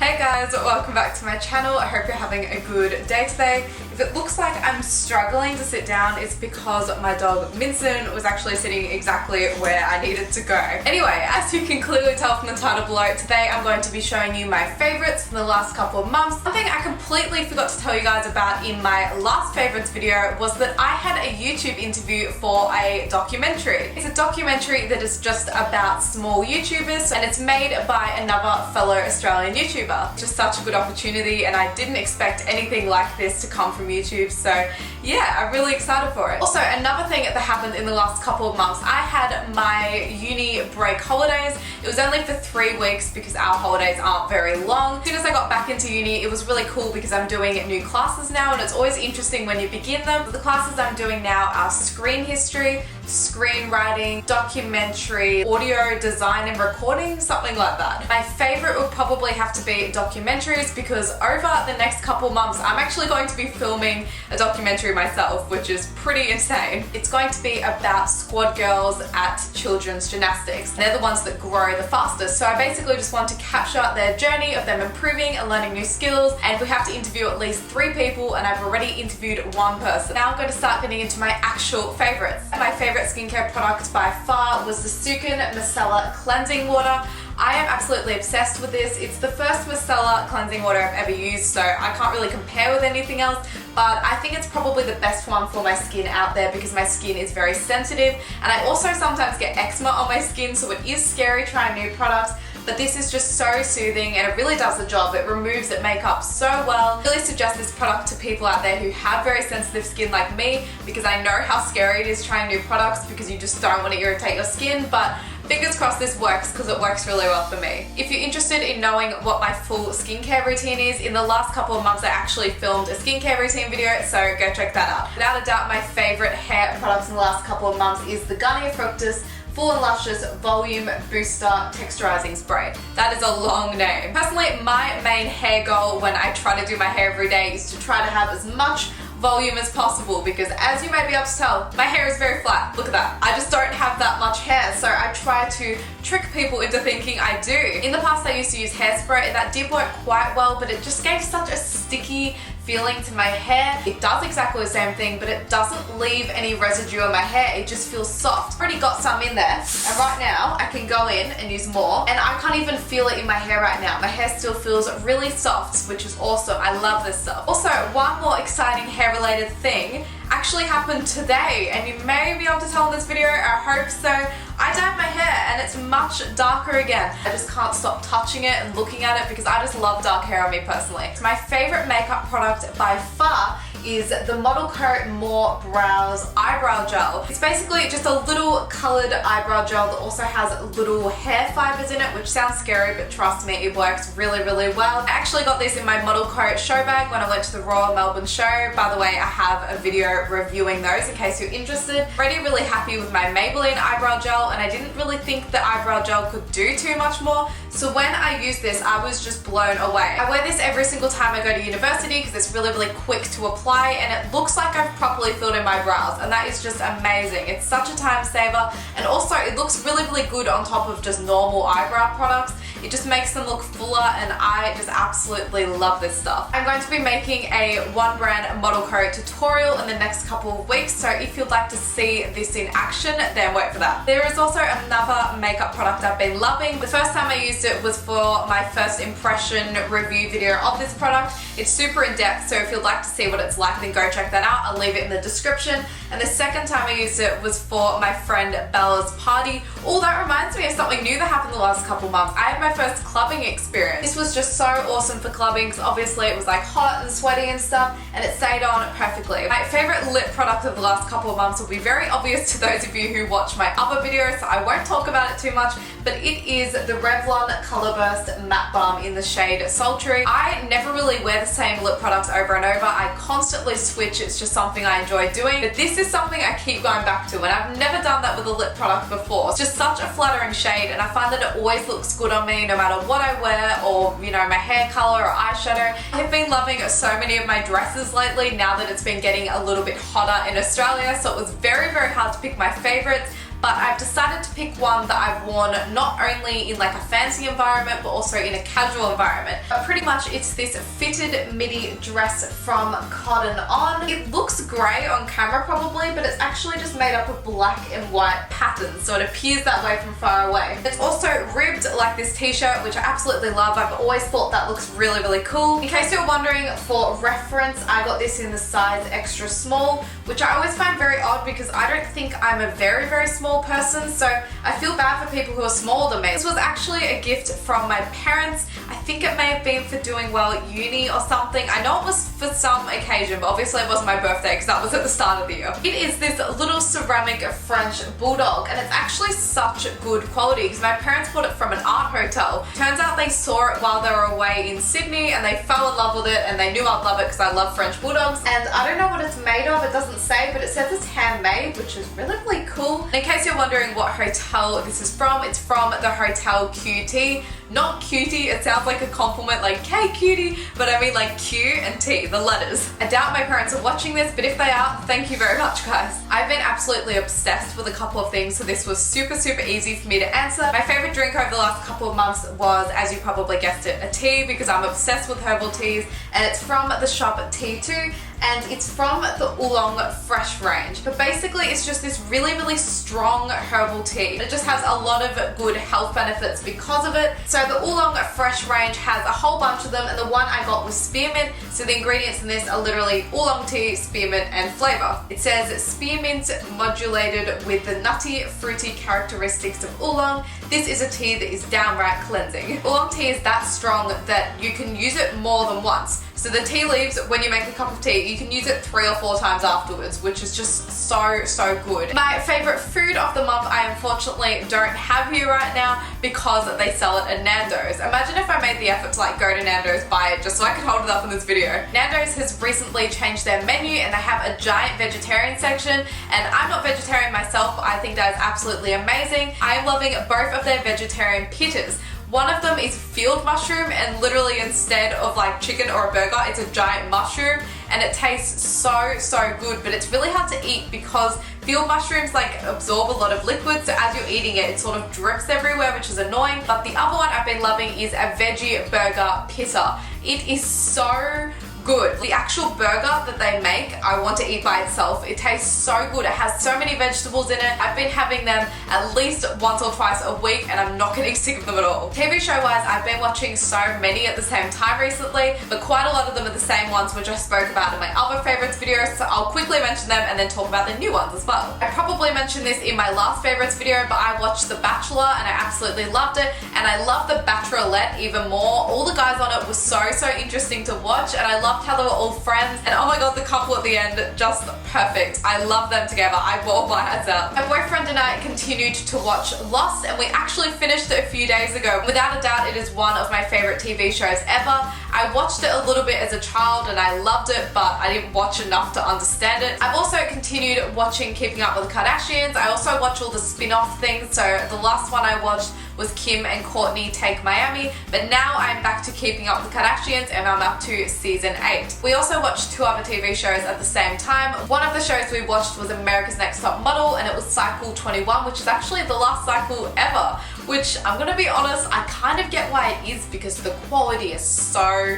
Hey guys, welcome back to my channel. I hope you're having a good day today. If it looks like I'm struggling to sit down, it's because my dog Minson was actually sitting exactly where I needed to go. Anyway, as you can clearly tell from the title below, today I'm going to be showing you my favorites from the last couple of months. Something I completely forgot to tell you guys about in my last favorites video was that I had a YouTube interview for a documentary. It's a documentary that is just about small YouTubers and it's made by another fellow Australian YouTuber. Just such a good opportunity and I didn't expect anything like this to come from YouTube, so yeah, I'm really excited for it. Also, another thing that happened in the last couple of months, I had my uni break holidays. It was only for 3 weeks because our holidays aren't very long. As soon as I got back into uni, it was really cool because I'm doing new classes now and it's always interesting when you begin them. The classes I'm doing now are screen history, screenwriting, documentary, audio design and recording, something like that. My favorite would probably have to be documentaries because over the next couple months I'm actually going to be filming a documentary myself, which is pretty insane. It's going to be about squad girls at children's gymnastics. They're the ones that grow the fastest, so I basically just want to capture their journey of them improving and learning new skills, and we have to interview at least 3 people and I've already interviewed 1 person. Now I'm going to start getting into my actual favorites. My favorite skincare product by far was the Sukin Micellar Cleansing Water. I am absolutely obsessed with this. It's the first micellar cleansing water I've ever used, so I can't really compare with anything else, but I think it's probably the best one for my skin out there because my skin is very sensitive and I also sometimes get eczema on my skin, so it is scary trying new products. But this is just so soothing and it really does the job. It removes the makeup so well. I really suggest this product to people out there who have very sensitive skin like me, because I know how scary it is trying new products because you just don't want to irritate your skin, but fingers crossed this works because it works really well for me. If you're interested in knowing what my full skincare routine is, in the last couple of months I actually filmed a skincare routine video, so go check that out. Without a doubt, my favorite hair products in the last couple of months is the Garnier Fructis Full and Luscious Volume Booster Texturizing Spray. That is a long name. Personally, my main hair goal when I try to do my hair every day is to try to have as much volume as possible, because as you may be able to tell, my hair is very flat. Look at that. I just don't have that much hair, so I try to trick people into thinking I do. In the past I used to use hairspray and that did work quite well, but it just gave such a sticky feeling to my hair. It does exactly the same thing, but it doesn't leave any residue on my hair. It just feels soft. I've already got some in there, and right now I can go in and use more, and I can't even feel it in my hair right now. My hair still feels really soft, which is awesome. I love this stuff. Also, one more exciting hair-related thing actually happened today, and you may be able to tell in this video, I hope so. I dyed my hair and it's much darker again. I just can't stop touching it and looking at it because I just love dark hair on me personally. So my favorite makeup product by far is the Model Co. More Brows Eyebrow Gel. It's basically just a little coloured eyebrow gel that also has little hair fibres in it, which sounds scary, but trust me, it works really, really well. I actually got this in my Model Co. show bag when I went to the Royal Melbourne show. By the way, I have a video reviewing those in case you're interested. Already really happy with my Maybelline eyebrow gel, and I didn't really think the eyebrow gel could do too much more, so when I used this I was just blown away. I wear this every single time I go to university because it's really, really quick to apply and it looks like I've properly filled in my brows, and that is just amazing. It's such a time saver, and also it looks really, really good on top of just normal eyebrow products. It just makes them look fuller and I just absolutely love this stuff. I'm going to be making a one brand Model Co. tutorial in the next couple of weeks, so if you'd like to see this in action, then wait for that. There is also another makeup product I've been loving. The first time I used it was for my first impression review video of this product. It's super in depth, so if you'd like to see what it's like, then go check that out. I'll leave it in the description. And the second time I used it was for my friend Bella's party. Oh, that reminds me of something new that happened the last couple months. I had my first clubbing experience. This was just so awesome for clubbing because obviously it was like hot and sweaty and stuff, and it stayed on perfectly. My favorite lip product of the last couple of months will be very obvious to those of you who watch my other videos, so I won't talk about it too much, but it is the Revlon Colorburst Matte Balm in the shade Sultry. I never really wear the same lip products over and over. I constantly switch. It's just something I enjoy doing, but this is something I keep going back to, and I've never done that with a lip product before. It's just such a flattering shade, and I find that it always looks good on me no matter what I wear, or you know, my hair color or eyeshadow. I've been loving so many of my dresses lately now that it's been getting a little bit hotter in Australia, so it was very, very hard to pick my favorites. but I've decided to pick one that I've worn not only in like a fancy environment but also in a casual environment. But pretty much it's this fitted midi dress from Cotton On. It looks grey on camera probably, but it's actually just made up of black and white patterns, so it appears that way from far away. It's also ribbed like this t-shirt, which I absolutely love. I've always thought that looks really, really cool. In case you're wondering, for reference, I got this in the size extra small, which I always find very odd because I don't think I'm a very, very small person, so I feel bad for people who are smaller than me. This was actually a gift from my parents. I think it may have been for doing well at uni or something. I know it was for some occasion, but obviously it wasn't my birthday because that was at the start of the year. It is this little ceramic French bulldog, and it's actually such good quality because my parents bought it from an art hotel. Turns out they saw it while they were away in Sydney and they fell in love with it, and they knew I'd love it because I love French bulldogs. And I don't know what it's made of, it doesn't say, but it says it's handmade, which is really, really cool. And in case you're wondering what hotel this is from, it's from the Hotel QT. Not cutie, it sounds like a compliment, like, hey cutie, but I mean like Q and T, the letters. I doubt my parents are watching this, but if they are, thank you very much, guys. I've been absolutely obsessed with a couple of things, so this was super, super easy for me to answer. My favorite drink over the last couple of months was, as you probably guessed it, a tea, because I'm obsessed with herbal teas, and it's from the shop T2, and it's from the Oolong Fresh range. But basically it's just this really, really strong herbal tea. It just has a lot of good health benefits because of it. So the Oolong Fresh range has a whole bunch of them, and the one I got was spearmint. So the ingredients in this are literally oolong tea, spearmint, and flavor. It says spearmint modulated with the nutty, fruity characteristics of oolong. This is a tea that is downright cleansing. Oolong tea is that strong that you can use it more than once. So the tea leaves, when you make a cup of tea, you can use it 3 or 4 times afterwards, which is just so, so good. My favorite food of the month I unfortunately don't have here right now because they sell it at Nando's. Imagine if I made the effort to like go to Nando's, buy it just so I could hold it up in this video. Nando's has recently changed their menu and they have a giant vegetarian section, and I'm not vegetarian myself, but I think that is absolutely amazing. I am loving both of their vegetarian pittas. One of them is field mushroom, and literally instead of like chicken or a burger, it's a giant mushroom, and it tastes so, so good, but it's really hard to eat because field mushrooms like absorb a lot of liquid, so as you're eating it, it sort of drips everywhere, which is annoying. But the other one I've been loving is a veggie burger pitta. It is so good. The actual burger that they make, I want to eat by itself. It tastes so good. It has so many vegetables in it. I've been having them at least once or twice a week, and I'm not getting sick of them at all. TV show wise, I've been watching so many at the same time recently, but quite a lot of them are the same ones which I spoke about in my other favorites videos, so I'll quickly mention them and then talk about the new ones as well. I probably mentioned this in my last favorites video, but I watched The Bachelor and I absolutely loved it, and I love The Bachelorette even more. All the guys on it were so, so interesting to watch, and I loved how they were all friends, and oh my god, the couple at the end, just perfect. I love them together. I bawled my eyes out. My boyfriend and I continued to watch Lost, and we actually finished it a few days ago. Without a doubt, it is one of my favorite TV shows ever. I watched it a little bit as a child and I loved it, but I didn't watch enough to understand it. I've also continued watching Keeping Up with the Kardashians. I also watch all the spin-off things, so the last one I watched was Kim and Kourtney Take Miami, but now I'm back to Keeping Up with the Kardashians and I'm up to season 8. We also watched 2 other TV shows at the same time. One of the shows we watched was America's Next Top Model, and it was Cycle 21, which is actually the last cycle ever, which I'm gonna be honest, I kind of get why it is because the quality is so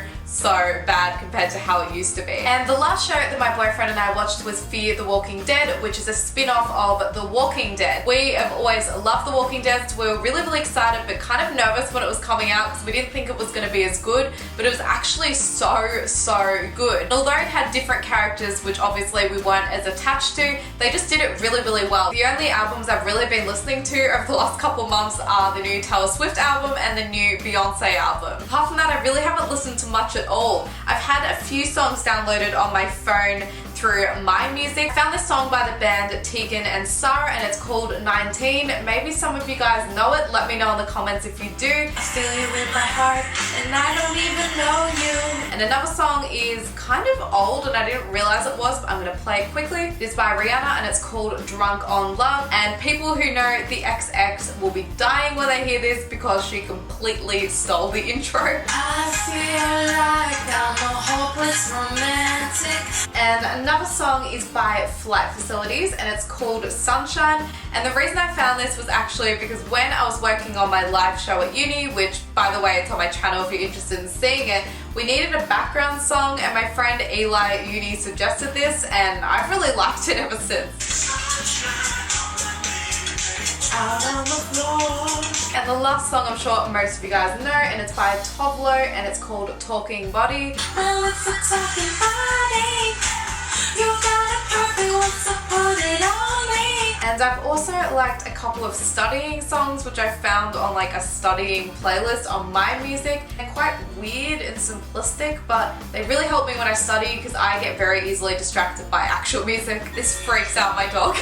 bad compared to how it used to be. And the last show that my boyfriend and I watched was Fear the Walking Dead, which is a spin-off of The Walking Dead. We have always loved The Walking Dead, so we were really, really excited but kind of nervous when it was coming out because we didn't think it was going to be as good, but it was actually so good. And although it had different characters, which obviously we weren't as attached to, they just did it really, really well. The only albums I've really been listening to over the last couple of months are the new Taylor Swift album and the new Beyonce album. Apart from that, I really haven't listened to much at all. I've had a few songs downloaded on my phone through My Music. I found this song by the band Tegan and Sara, and it's called 19. Maybe some of you guys know it. Let me know in the comments if you do. I feel you with my heart and I don't even know you. And another song is kind of old and I didn't realize it was, but I'm gonna play it quickly. It's by Rihanna and it's called Drunk on Love. And people who know the XX will be dying when they hear this because she completely stole the intro. I feel like I'm a hopeless romantic. And Another song is by Flight Facilities and it's called Sunshine. And the reason I found this was actually because when I was working on my live show at uni, which by the way it's on my channel if you're interested in seeing it, we needed a background song and my friend Eli at uni suggested this and I've really liked it ever since. Out on the floor. And the last song I'm sure most of you guys know, and it's by Tovlo and it's called Talking Body. Well, it's a talking body. You got a perfect one, so put it on me. And I've also liked a couple of studying songs which I found on like a studying playlist on My Music. They're quite weird and simplistic, but they really help me when I study because I get very easily distracted by actual music. This freaks out my dog.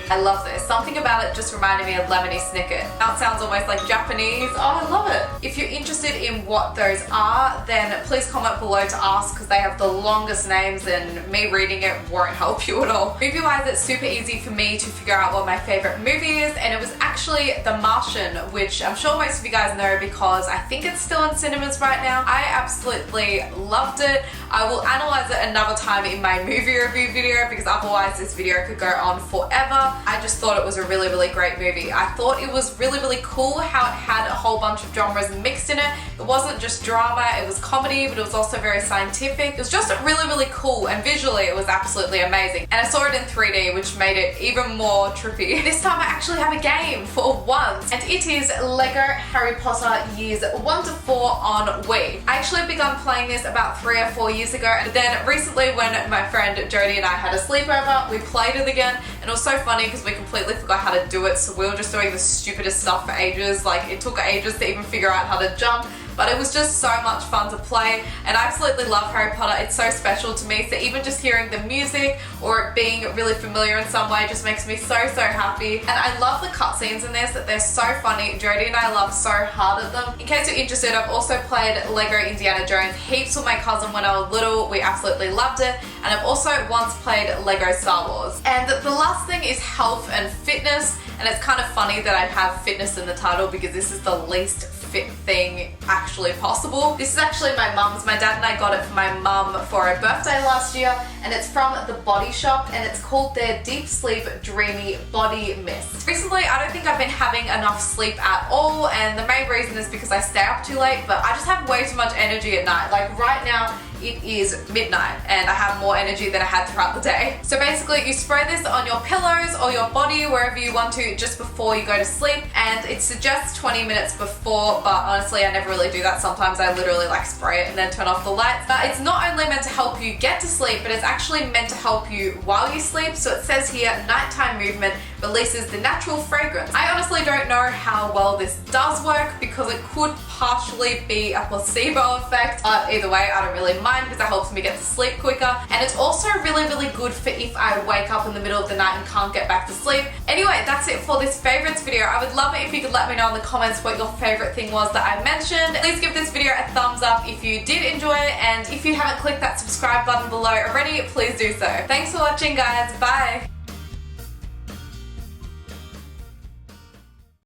I love this. Something about it just reminded me of Lemony Snicket. Now it sounds almost like Japanese. Oh, I love it. If you're interested in what those are, then please comment below to ask because they have the longest names and me reading it won't help you at all. Movie-wise, it's super easy for me to figure out what my favorite movie is, and it was actually The Martian, which I'm sure most of you guys know because I think it's still in cinemas right now. I absolutely loved it. I will analyze it another time in my movie review video because otherwise this video could go on forever. I just thought it was a really, really great movie. I thought it was really, really cool how it had a whole bunch of genres mixed in it. It wasn't just drama, it was comedy, but it was also very scientific. It was just really, really cool, and visually it was absolutely amazing. And I saw it in 3D, which made it even more trippy. This time I actually have a game for once, and it is Lego Harry Potter Years 1 to 4 on Wii. I actually begun playing this about 3 or 4 years ago, and then recently when my friend Jodie and I had a sleepover, we played it again, and it was so funny because we completely forgot how to do it, so we were just doing the stupidest stuff for ages. Like, it took ages to even figure out how to jump, but it was just so much fun to play, and I absolutely love Harry Potter. It's so special to me, so even just hearing the music or it being really familiar in some way just makes me so, so happy. And I love the cutscenes in this, that they're so funny. Jodie and I laughed so hard at them. In case you're interested, I've also played Lego Indiana Jones heaps with my cousin when I was little. We absolutely loved it. And I've also once played Lego Star Wars. And the last thing is health and fitness, and it's kind of funny that I have fitness in the title because this is the least fit thing actually possible. This is actually my mum's. My dad and I got it for my mum for her birthday last year, and it's from The Body Shop, and it's called their Deep Sleep Dreamy Body Mist. Recently, I don't think I've been having enough sleep at all, and the main reason is because I stay up too late, but I just have way too much energy at night. Like right now, it is midnight and I have more energy than I had throughout the day. So basically you spray this on your pillows or your body, wherever you want to, just before you go to sleep, and it suggests 20 minutes before, but honestly I never really do that. Sometimes I literally like spray it and then turn off the lights. But it's not only meant to help you get to sleep, but it's actually meant to help you while you sleep. So it says here, nighttime movement releases the natural fragrance. I honestly don't know how well this does work because it could partially be a placebo effect, but either way I don't really mind because it helps me get to sleep quicker, and it's also really, really good for if I wake up in the middle of the night and can't get back to sleep. Anyway, that's it for this favorites video. I would love it if you could let me know in the comments what your favorite thing was that I mentioned. Please give this video a thumbs up if you did enjoy it, and if you haven't clicked that subscribe button below already, please do so. Thanks for watching guys, bye!